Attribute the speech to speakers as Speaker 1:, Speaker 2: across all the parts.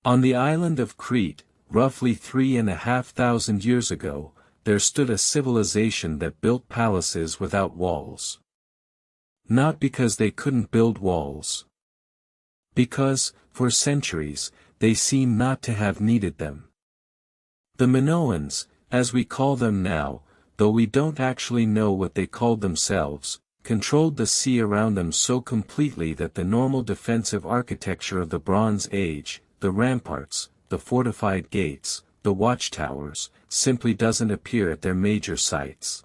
Speaker 1: On the island of Crete, roughly 3,500 years ago, there stood a civilization that built palaces without walls. Not because they couldn't build walls. Because, for centuries, they seem not to have needed them. The Minoans, as we call them now, though we don't actually know what they called themselves, controlled the sea around them so completely that the normal defensive architecture of the Bronze Age, the ramparts, the fortified gates, the watchtowers, simply doesn't appear at their major sites.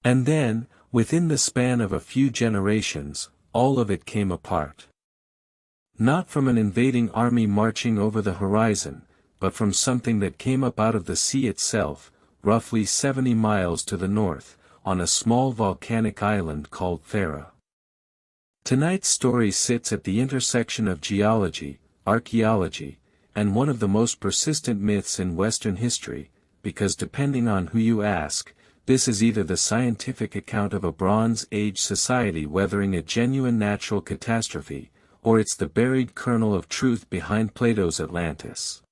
Speaker 1: And then, within the span of a few generations, all of it came apart. Not from an invading army marching over the horizon, but from something that came up out of the sea itself, roughly 70 miles to the north, on a small volcanic island called Thera. Tonight's story sits at the intersection of geology, archaeology, and one of the most persistent myths in Western history, because depending on who you ask, this is either the scientific account of a Bronze Age society weathering a genuine natural catastrophe, or it's the buried kernel of truth behind Plato's Atlantis.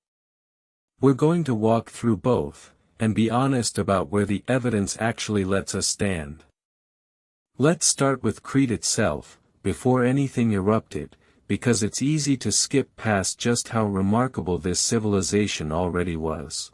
Speaker 1: We're going to walk through both, and be honest about where the evidence actually lets us stand. Let's start with Crete itself, before anything erupted, because it's easy to skip past just how remarkable this civilization already was.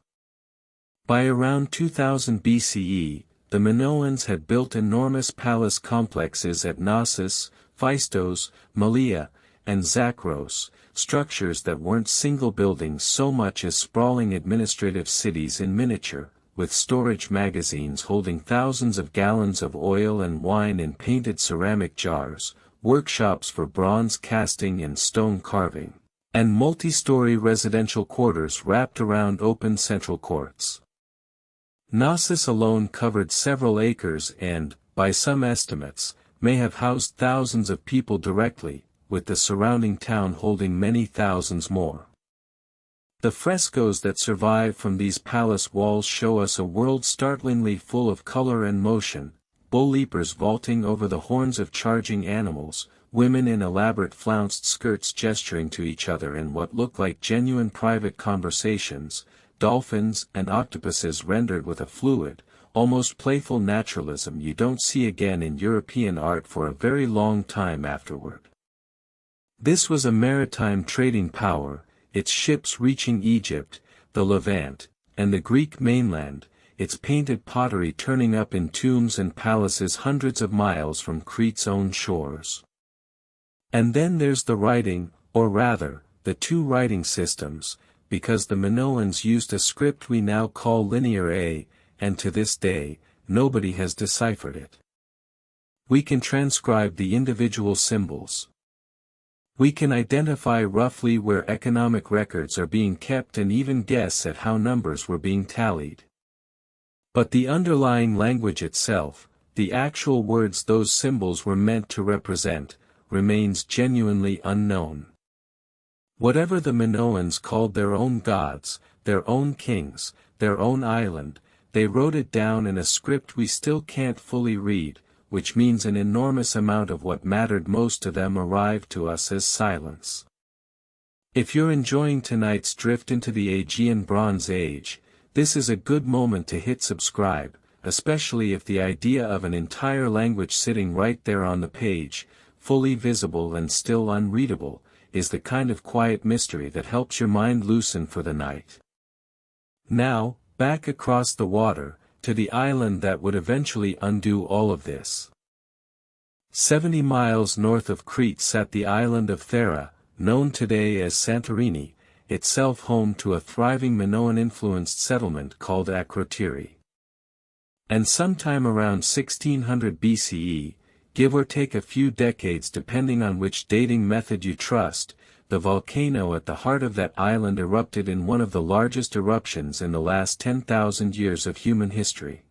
Speaker 1: By around 2000 BCE, the Minoans had built enormous palace complexes at Knossos, Phaistos, Malea, and Zakros, structures that weren't single buildings so much as sprawling administrative cities in miniature, with storage magazines holding thousands of gallons of oil and wine in painted ceramic jars, workshops for bronze casting and stone carving, and multi-story residential quarters wrapped around open central courts. Knossos alone covered several acres and, by some estimates, may have housed thousands of people directly, with the surrounding town holding many thousands more. The frescoes that survive from these palace walls show us a world startlingly full of color and motion, bull leapers vaulting over the horns of charging animals, women in elaborate flounced skirts gesturing to each other in what look like genuine private conversations, dolphins and octopuses rendered with a fluid, almost playful naturalism you don't see again in European art for a very long time afterward. This was a maritime trading power, its ships reaching Egypt, the Levant, and the Greek mainland, its painted pottery turning up in tombs and palaces hundreds of miles from Crete's own shores. And then there's the writing, or rather, the two writing systems, because the Minoans used a script we now call Linear A, and to this day, nobody has deciphered it. We can transcribe the individual symbols. We can identify roughly where economic records are being kept and even guess at how numbers were being tallied. But the underlying language itself, the actual words those symbols were meant to represent, remains genuinely unknown. Whatever the Minoans called their own gods, their own kings, their own island, they wrote it down in a script we still can't fully read, which means an enormous amount of what mattered most to them arrived to us as silence. If you're enjoying tonight's drift into the Aegean Bronze Age, this is a good moment to hit subscribe, especially if the idea of an entire language sitting right there on the page, fully visible and still unreadable, is the kind of quiet mystery that helps your mind loosen for the night. Now, back across the water, to the island that would eventually undo all of this. 70 miles north of Crete sat the island of Thera, known today as Santorini, itself home to a thriving Minoan-influenced settlement called Akrotiri. And sometime around 1600 BCE, give or take a few decades depending on which dating method you trust, the volcano at the heart of that island erupted in one of the largest eruptions in the last 10,000 years of human history.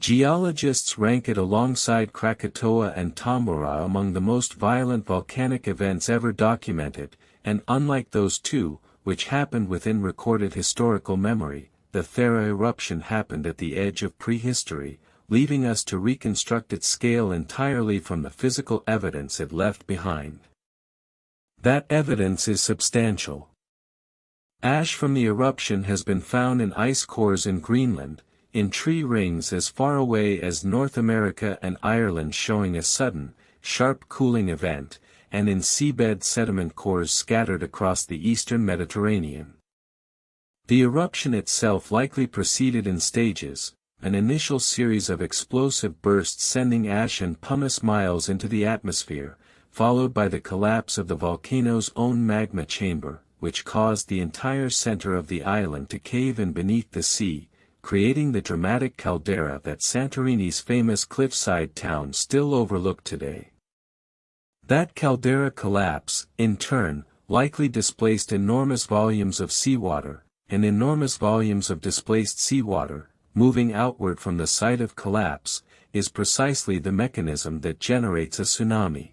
Speaker 1: Geologists rank it alongside Krakatoa and Tambora among the most violent volcanic events ever documented, and unlike those two, which happened within recorded historical memory, the Thera eruption happened at the edge of prehistory, leaving us to reconstruct its scale entirely from the physical evidence it left behind. That evidence is substantial. Ash from the eruption has been found in ice cores in Greenland, in tree rings as far away as North America and Ireland, showing a sudden, sharp cooling event, and in seabed sediment cores scattered across the eastern Mediterranean. The eruption itself likely proceeded in stages, an initial series of explosive bursts sending ash and pumice miles into the atmosphere, followed by the collapse of the volcano's own magma chamber, which caused the entire center of the island to cave in beneath the sea, creating the dramatic caldera that Santorini's famous cliffside town still overlooked today. That caldera collapse, in turn, likely displaced enormous volumes of seawater, and enormous volumes of displaced seawater, moving outward from the site of collapse, is precisely the mechanism that generates a tsunami.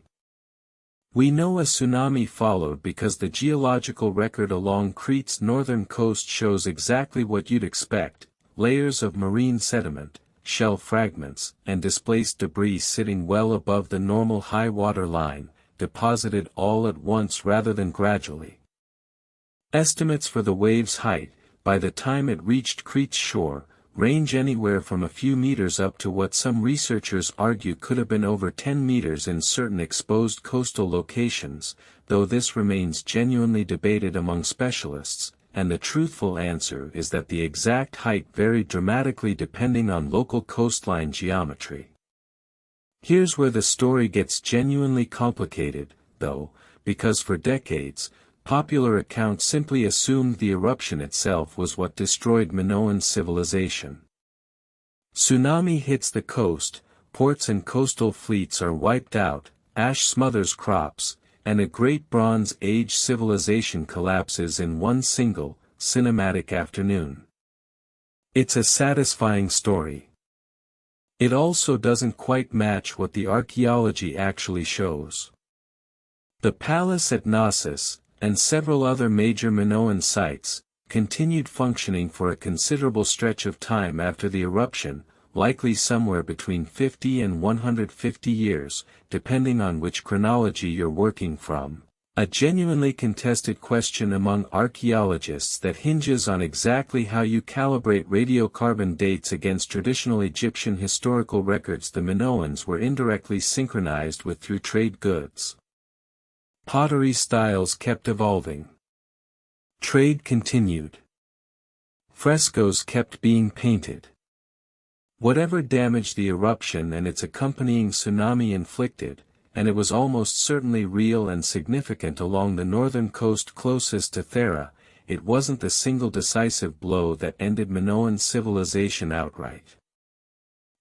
Speaker 1: We know a tsunami followed because the geological record along Crete's northern coast shows exactly what you'd expect: layers of marine sediment, shell fragments, and displaced debris sitting well above the normal high water line, deposited all at once rather than gradually. Estimates for the wave's height, by the time it reached Crete's shore, range anywhere from a few meters up to what some researchers argue could have been over 10 meters in certain exposed coastal locations, though this remains genuinely debated among specialists, and the truthful answer is that the exact height varied dramatically depending on local coastline geometry. Here's where the story gets genuinely complicated, though, because for decades, popular accounts simply assumed the eruption itself was what destroyed Minoan civilization. Tsunami hits the coast, ports and coastal fleets are wiped out, ash smothers crops, and a great Bronze Age civilization collapses in one single, cinematic afternoon. It's a satisfying story. It also doesn't quite match what the archaeology actually shows. The palace at Knossos, and several other major Minoan sites, continued functioning for a considerable stretch of time after the eruption, likely somewhere between 50 and 150 years, depending on which chronology you're working from. A genuinely contested question among archaeologists that hinges on exactly how you calibrate radiocarbon dates against traditional Egyptian historical records the Minoans were indirectly synchronized with through trade goods. Pottery styles kept evolving. Trade continued. Frescoes kept being painted. Whatever damage the eruption and its accompanying tsunami inflicted, and it was almost certainly real and significant along the northern coast closest to Thera, it wasn't the single decisive blow that ended Minoan civilization outright.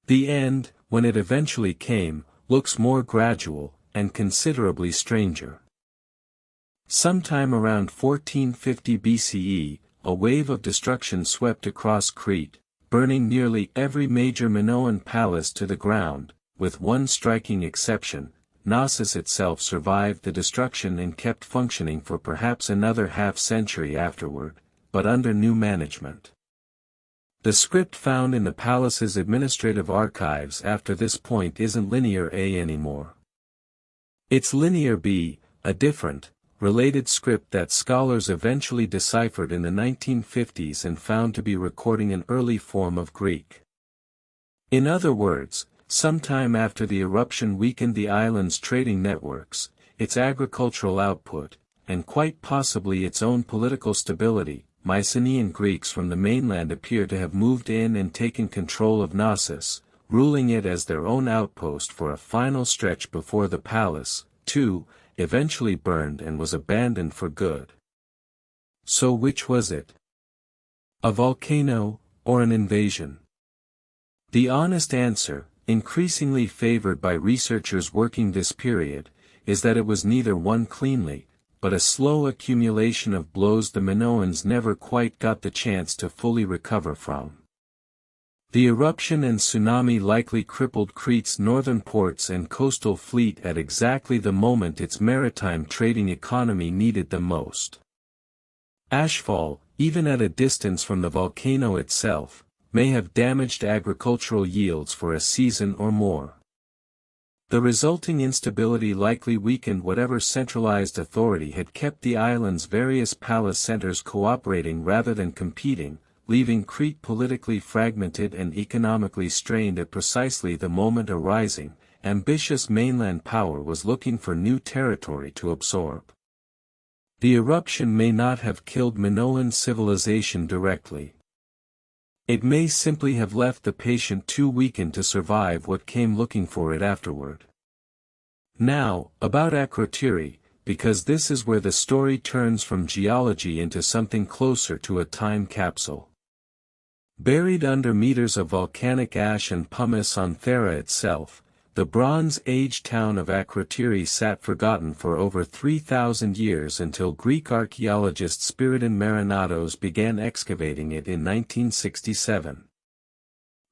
Speaker 1: The end, when it eventually came, looks more gradual, and considerably stranger. Sometime around 1450 BCE, a wave of destruction swept across Crete, burning nearly every major Minoan palace to the ground, with one striking exception. Knossos itself survived the destruction and kept functioning for perhaps another half-century afterward, but under new management. The script found in the palace's administrative archives after this point isn't linear A anymore. It's linear B, a different, related script that scholars eventually deciphered in the 1950s and found to be recording an early form of Greek. In other words, sometime after the eruption weakened the island's trading networks, its agricultural output, and quite possibly its own political stability, Mycenaean Greeks from the mainland appear to have moved in and taken control of Knossos, ruling it as their own outpost for a final stretch before the palace, too, eventually burned and was abandoned for good. So which was it? A volcano, or an invasion? The honest answer, increasingly favored by researchers working this period, is that it was neither one cleanly, but a slow accumulation of blows the Minoans never quite got the chance to fully recover from. The eruption and tsunami likely crippled Crete's northern ports and coastal fleet at exactly the moment its maritime trading economy needed them most. Ashfall, even at a distance from the volcano itself, may have damaged agricultural yields for a season or more. The resulting instability likely weakened whatever centralized authority had kept the island's various palace centers cooperating rather than competing, leaving Crete politically fragmented and economically strained at precisely the moment a rising, ambitious mainland power was looking for new territory to absorb. The eruption may not have killed Minoan civilization directly. It may simply have left the patient too weakened to survive what came looking for it afterward. Now, about Akrotiri, because this is where the story turns from geology into something closer to a time capsule. Buried under meters of volcanic ash and pumice on Thera itself, the Bronze Age town of Akrotiri sat forgotten for over 3,000 years until Greek archaeologist Spiridon Marinatos began excavating it in 1967.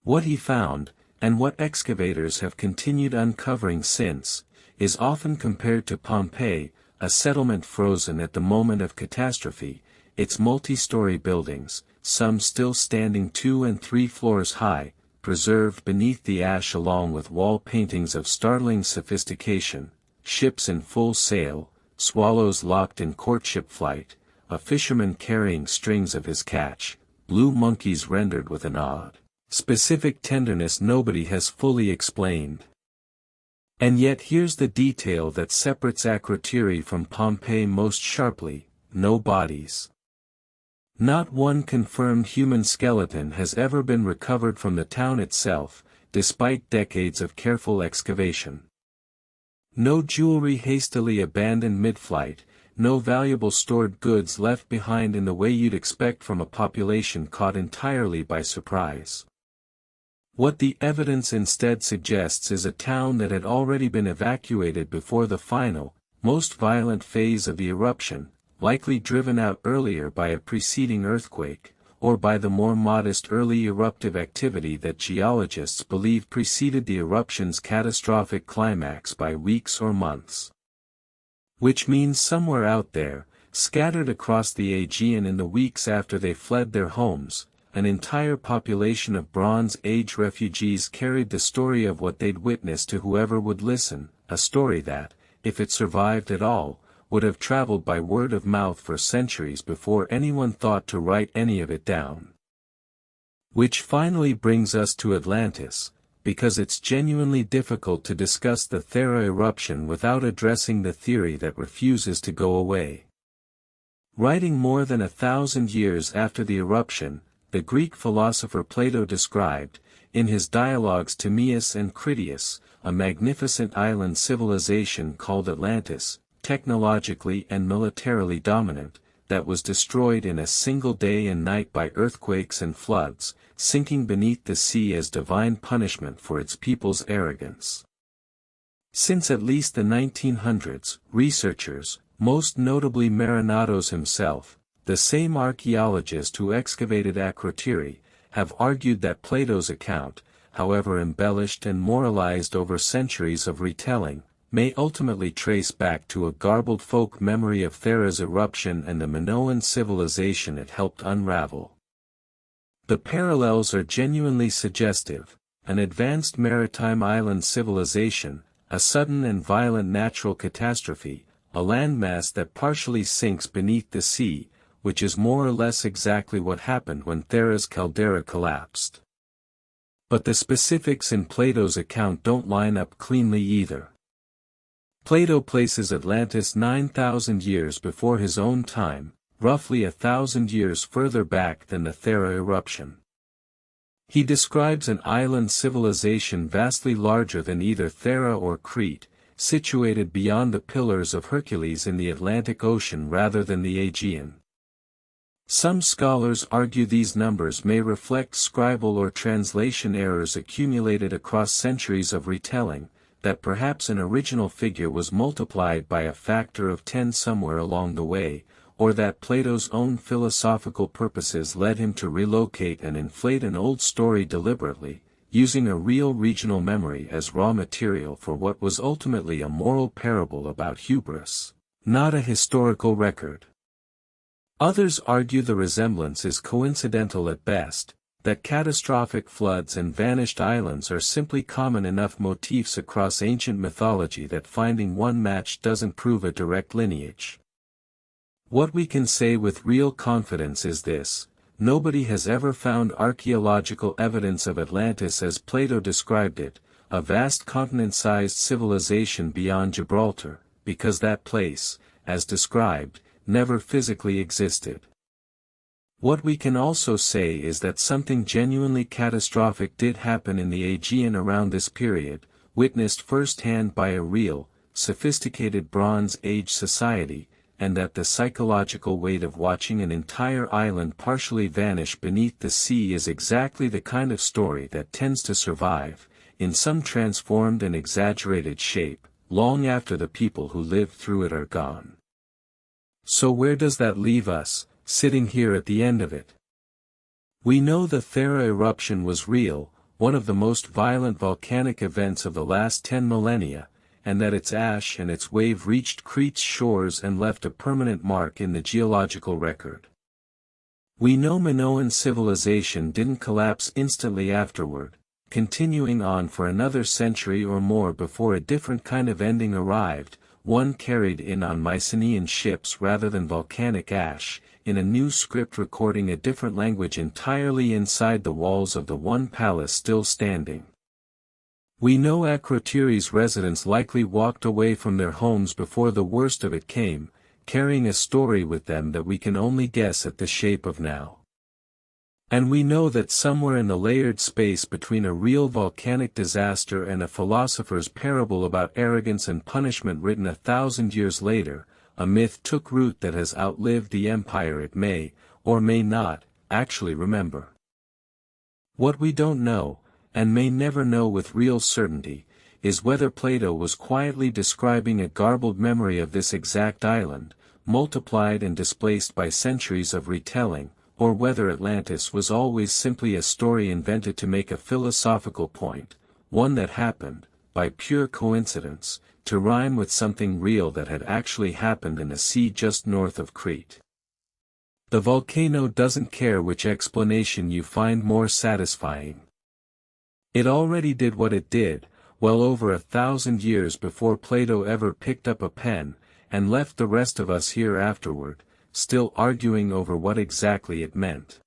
Speaker 1: What he found, and what excavators have continued uncovering since, is often compared to Pompeii, a settlement frozen at the moment of catastrophe, its multi-story buildings, some still standing 2 and 3 floors high, preserved beneath the ash along with wall paintings of startling sophistication, ships in full sail, swallows locked in courtship flight, a fisherman carrying strings of his catch, blue monkeys rendered with an odd, specific tenderness nobody has fully explained. And yet here's the detail that separates Akrotiri from Pompeii most sharply: no bodies. Not one confirmed human skeleton has ever been recovered from the town itself, despite decades of careful excavation. No jewelry hastily abandoned mid-flight, no valuable stored goods left behind in the way you'd expect from a population caught entirely by surprise. What the evidence instead suggests is a town that had already been evacuated before the final, most violent phase of the eruption, likely driven out earlier by a preceding earthquake, or by the more modest early eruptive activity that geologists believe preceded the eruption's catastrophic climax by weeks or months. Which means somewhere out there, scattered across the Aegean in the weeks after they fled their homes, an entire population of Bronze Age refugees carried the story of what they'd witnessed to whoever would listen, a story that, if it survived at all, would have traveled by word of mouth for centuries before anyone thought to write any of it down. Which finally brings us to Atlantis, because it's genuinely difficult to discuss the Thera eruption without addressing the theory that refuses to go away. Writing more than 1,000 years after the eruption, the Greek philosopher Plato described, in his dialogues Timaeus and Critias, a magnificent island civilization called Atlantis, technologically and militarily dominant, that was destroyed in a single day and night by earthquakes and floods, sinking beneath the sea as divine punishment for its people's arrogance. Since at least the 1900s, researchers, most notably Marinatos himself, the same archaeologist who excavated Akrotiri, have argued that Plato's account, however embellished and moralized over centuries of retelling, may ultimately trace back to a garbled folk memory of Thera's eruption and the Minoan civilization it helped unravel. The parallels are genuinely suggestive: an advanced maritime island civilization, a sudden and violent natural catastrophe, a landmass that partially sinks beneath the sea, which is more or less exactly what happened when Thera's caldera collapsed. But the specifics in Plato's account don't line up cleanly either. Plato places Atlantis 9,000 years before his own time, roughly 1,000 years further back than the Thera eruption. He describes an island civilization vastly larger than either Thera or Crete, situated beyond the Pillars of Hercules in the Atlantic Ocean rather than the Aegean. Some scholars argue these numbers may reflect scribal or translation errors accumulated across centuries of retelling, that perhaps an original figure was multiplied by a factor of 10 somewhere along the way, or that Plato's own philosophical purposes led him to relocate and inflate an old story deliberately, using a real regional memory as raw material for what was ultimately a moral parable about hubris, not a historical record. Others argue the resemblance is coincidental at best, that catastrophic floods and vanished islands are simply common enough motifs across ancient mythology that finding one match doesn't prove a direct lineage. What we can say with real confidence is this: nobody has ever found archaeological evidence of Atlantis as Plato described it, a vast continent-sized civilization beyond Gibraltar, because that place, as described, never physically existed. What we can also say is that something genuinely catastrophic did happen in the Aegean around this period, witnessed firsthand by a real, sophisticated Bronze Age society, and that the psychological weight of watching an entire island partially vanish beneath the sea is exactly the kind of story that tends to survive, in some transformed and exaggerated shape, long after the people who lived through it are gone. So where does that leave us, sitting here at the end of it? We know the Thera eruption was real, one of the most violent volcanic events of the last 10 millennia, and that its ash and its wave reached Crete's shores and left a permanent mark in the geological record. We know Minoan civilization didn't collapse instantly afterward, continuing on for another century or more before a different kind of ending arrived, one carried in on Mycenaean ships rather than volcanic ash, in a new script recording a different language entirely inside the walls of the one palace still standing. We know Akrotiri's residents likely walked away from their homes before the worst of it came, carrying a story with them that we can only guess at the shape of now. And we know that somewhere in the layered space between a real volcanic disaster and a philosopher's parable about arrogance and punishment written 1,000 years later, a myth took root that has outlived the empire it may, or may not, actually remember. What we don't know, and may never know with real certainty, is whether Plato was quietly describing a garbled memory of this exact island, multiplied and displaced by centuries of retelling, or whether Atlantis was always simply a story invented to make a philosophical point, one that happened, by pure coincidence, to rhyme with something real that had actually happened in a sea just north of Crete. The volcano doesn't care which explanation you find more satisfying. It already did what it did, well over 1,000 years before Plato ever picked up a pen, and left the rest of us here afterward, still arguing over what exactly it meant.